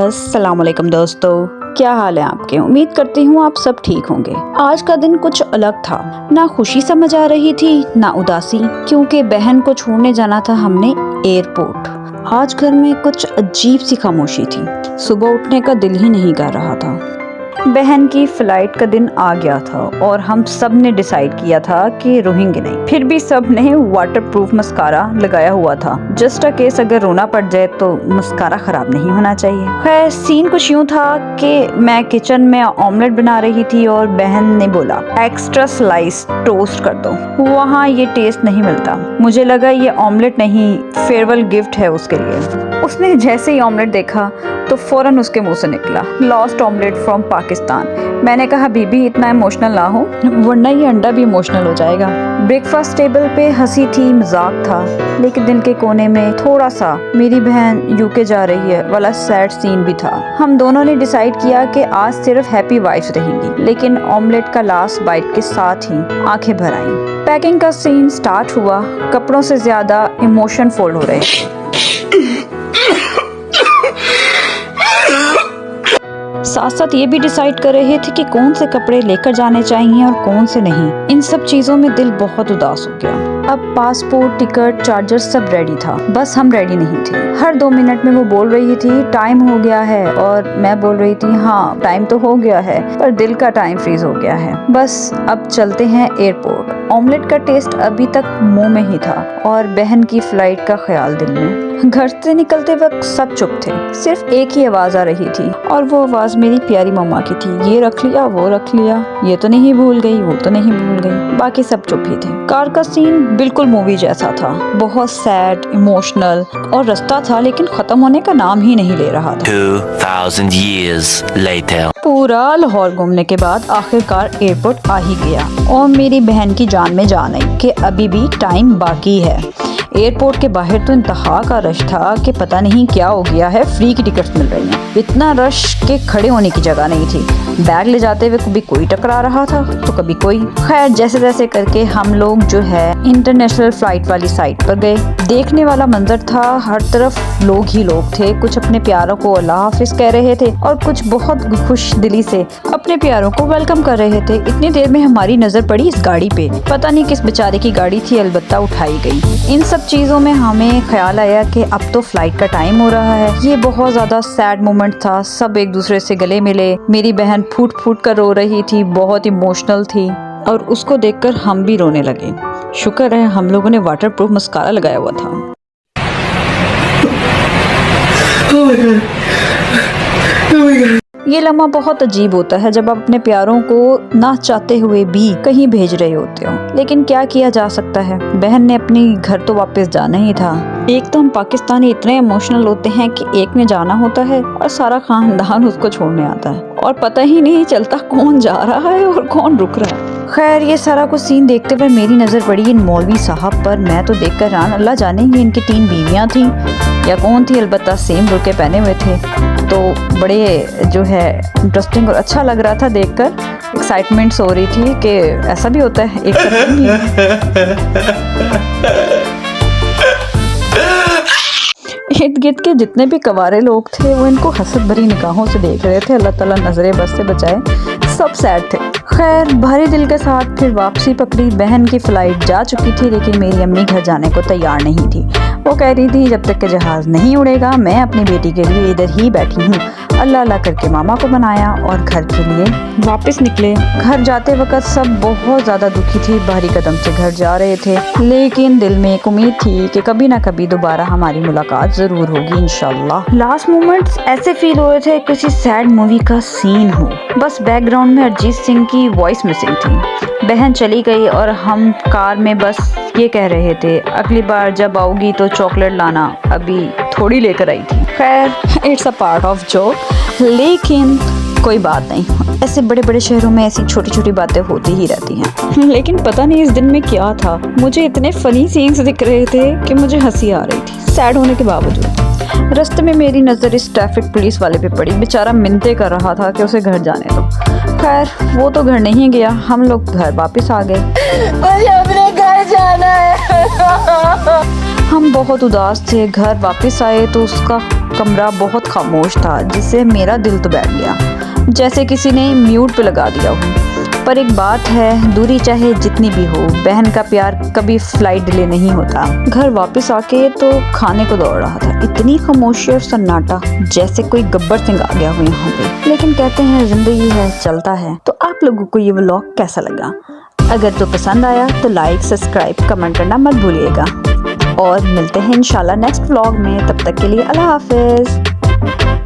अस्सलामुअलैकुम दोस्तों, क्या हाल है आपके। उम्मीद करती हूँ आप सब ठीक होंगे। आज का दिन कुछ अलग था, ना खुशी समझ आ रही थी ना उदासी, क्योंकि बहन को छोड़ने जाना था हमने एयरपोर्ट। आज घर में कुछ अजीब सी खामोशी थी। सुबह उठने का दिल ही नहीं कर रहा था। बहन की फ्लाइट का दिन आ गया था और हम सब ने डिसाइड किया था कि रोएंगे नहीं। फिर भी सब ने वाटरप्रूफ मस्कारा लगाया हुआ था, जस्ट अ केस अगर रोना पड़ जाए तो मस्कारा खराब नहीं होना चाहिए। खैर सीन कुछ यूँ था कि मैं किचन में ऑमलेट बना रही थी और बहन ने बोला एक्स्ट्रा स्लाइस टोस्ट कर दो, वहाँ ये टेस्ट नहीं मिलता। मुझे लगा ये ऑमलेट नहीं, फेयरवेल गिफ्ट है उसके लिए। उसने जैसे ही ऑमलेट देखा तो फौरन उसके मुंह से निकला लॉस्ट ऑमलेट फ्रॉम पाकिस्तान। मैंने कहा बीबी इतना इमोशनल ना हो, वरना ये अंडा भी इमोशनल हो जाएगा। ब्रेकफास्ट टेबल पे हंसी थी, मजाक था, लेकिन दिल के कोने में थोड़ा सा मेरी बहन यूके जा रही है वाला सैड सीन भी था। हम दोनों ने डिसाइड किया कि आज सिर्फ हैप्पी वाइफ्स रहेंगी, लेकिन ऑमलेट का लास्ट बाइट के साथ ही आंखें भर आईं। पैकिंग का सीन स्टार्ट हुआ। कपड़ों से ज्यादा इमोशन फोल्ड हो रहे थे। साथ साथ ये भी डिसाइड कर रहे थे कि कौन से कपड़े लेकर जाने चाहिए और कौन से नहीं। इन सब चीजों में दिल बहुत उदास हो गया। अब पासपोर्ट, टिकट, चार्जर सब रेडी था, बस हम रेडी नहीं थे। हर 2 मिनट में वो बोल रही थी टाइम हो गया है, और मैं बोल रही थी हाँ टाइम तो हो गया है, पर दिल का टाइम फ्रीज हो गया है। बस अब चलते हैं एयरपोर्ट। ऑमलेट का टेस्ट अभी तक मुंह में ही था और बहन की फ्लाइट का ख्याल दिल में। घर से निकलते वक्त सब चुप थे, सिर्फ एक ही आवाज आ रही थी, और वो आवाज मेरी प्यारी मम्मा की थी। ये रख लिया, वो रख लिया, ये तो नहीं भूल गई, वो तो नहीं भूल गई। बाकी सब चुप ही थे। कार का सीन बिल्कुल मूवी जैसा था, बहुत सैड, इमोशनल, और रास्ता था लेकिन खत्म होने का नाम ही नहीं ले रहा था। 2000 years later. पूरा लाहौर घूमने के बाद आखिरकार एयरपोर्ट आ ही गया, और मेरी बहन की जान में जान आई कि अभी भी टाइम बाकी है। एयरपोर्ट के बाहर तो इंतहा का रश था कि पता नहीं क्या हो गया है, फ्री की टिकट्स मिल रही हैं। इतना रश के खड़े होने की जगह नहीं थी। बैग ले जाते हुए कभी कोई टकरा रहा था तो कभी कोई। खैर जैसे तैसे करके हम लोग जो है इंटरनेशनल फ्लाइट वाली साइट पर गए। देखने वाला मंजर था, हर तरफ लोग ही लोग थे। कुछ अपने प्यारों को अल्लाह हाफिज कह रहे थे और कुछ बहुत खुश दिली से अपने प्यारों को वेलकम कर रहे थे। इतनी देर में हमारी नजर पड़ी इस गाड़ी पे। पता नहीं किस बेचारे की गाड़ी थी, अलबत्ता उठाई गई। इन सब चीजों में हमें ख्याल आया कि अब तो फ्लाइट का टाइम हो रहा है। ये बहुत ज्यादा सैड मोमेंट था। सब एक दूसरे से गले मिले। मेरी बहन फूट फूट कर रो रही थी, बहुत इमोशनल थी, और उसको देखकर हम भी रोने लगे। शुक्र है हम लोगों ने वाटरप्रूफ मस्कारा लगाया हुआ था। ये लम्हा बहुत अजीब होता है जब आप अपने प्यारों को ना चाहते हुए भी कहीं भेज रहे होते हो, लेकिन क्या किया जा सकता है। बहन ने अपनी घर तो वापस जाना ही था। एक तो हम पाकिस्तानी इतने इमोशनल होते हैं कि एक ने जाना होता है और सारा खानदान उसको छोड़ने आता है, और पता ही नहीं चलता कौन जा रहा है और कौन रुक रहा है। खैर ये सारा कुछ सीन देखते हुए मेरी नजर पड़ी इन मौलवी साहब पर। मैं तो देखकर हैरान, अल्लाह जाने ये इनकी 3 बीवियां थी या कौन थी, अलबत्ता सेम बुर्के पहने हुए थे। तो बड़े जो है इंटरेस्टिंग और अच्छा लग रहा था देखकर। एक्साइटमेंट हो रही थी कि ऐसा भी होता है एक इर्द गिर्द के जितने भी कवारे लोग थे वो इनको हसद भरी निगाहों से देख रहे थे। अल्लाह ताला नजरे बस से बचाए, सब सैड थे। खैर भारी दिल के साथ फिर वापसी पकड़ी। बहन की फ्लाइट जा चुकी थी, लेकिन मेरी अम्मी घर जाने को तैयार नहीं थी। वो कह रही थी जब तक कि जहाज नहीं उड़ेगा मैं अपनी बेटी के लिए इधर ही बैठी हूँ। अल्लाह अल्लाह करके मामा को बनाया और घर के लिए वापस निकले। घर जाते वक्त सब बहुत ज्यादा दुखी थी, भारी कदम से घर जा रहे थे, लेकिन दिल में एक उम्मीद थी कि कभी ना कभी दोबारा हमारी मुलाकात जरूर होगी इंशाल्लाह। लास्ट मोमेंट्स ऐसे फील हो रहे थे किसी सैड मूवी का सीन हो। बस बैकग्राउंड में अरिजीत सिंह की वॉइस मिसिंग थी। बहन चली गई और हम कार में बस ये कह रहे थे अगली बार जब आओगी तो चॉकलेट लाना, अभी थोड़ी लेकर आई थी। खैर it's a part of joke, लेकिन कोई बात नहीं, ऐसे बड़े बड़े शहरों में ऐसी छोटी छोटी बातें होती ही रहती हैं। लेकिन पता नहीं इस दिन में क्या था, मुझे इतने फनी सीन्स दिख रहे थे कि मुझे हंसी आ रही थी, सैड होने के बावजूद। रास्ते में मेरी नज़र इस ट्रैफिक पुलिस वाले पे पड़ी। बेचारा मिन्नतें कर रहा था कि उसे घर जाने दो। खैर वो तो घर नहीं गया, हम लोग घर वापस आ गए। मुझे अपने घर जाना है। हम बहुत उदास थे। घर वापस आए तो उसका कमरा बहुत खामोश था, जिससे मेरा दिल तो बैठ गया, जैसे किसी ने म्यूट पे लगा दिया हो। पर एक बात है, दूरी चाहे जितनी भी हो, बहन का प्यार कभी फ्लाइट डिले नहीं होता। घर वापस आके तो खाने को दौड़ रहा था, इतनी खामोशी और सन्नाटा, जैसे कोई गब्बर सिंह आ गया हो यहाँ पे। लेकिन कहते हैं जिंदगी है, चलता है। तो आप लोगों को ये व्लॉग कैसा लगा? अगर तो पसंद आया तो लाइक, सब्सक्राइब, कमेंट करना मत भूलिएगा। और मिलते हैं इंशाल्लाह नेक्स्ट व्लॉग में। तब तक के लिए अल्लाह हाफिज।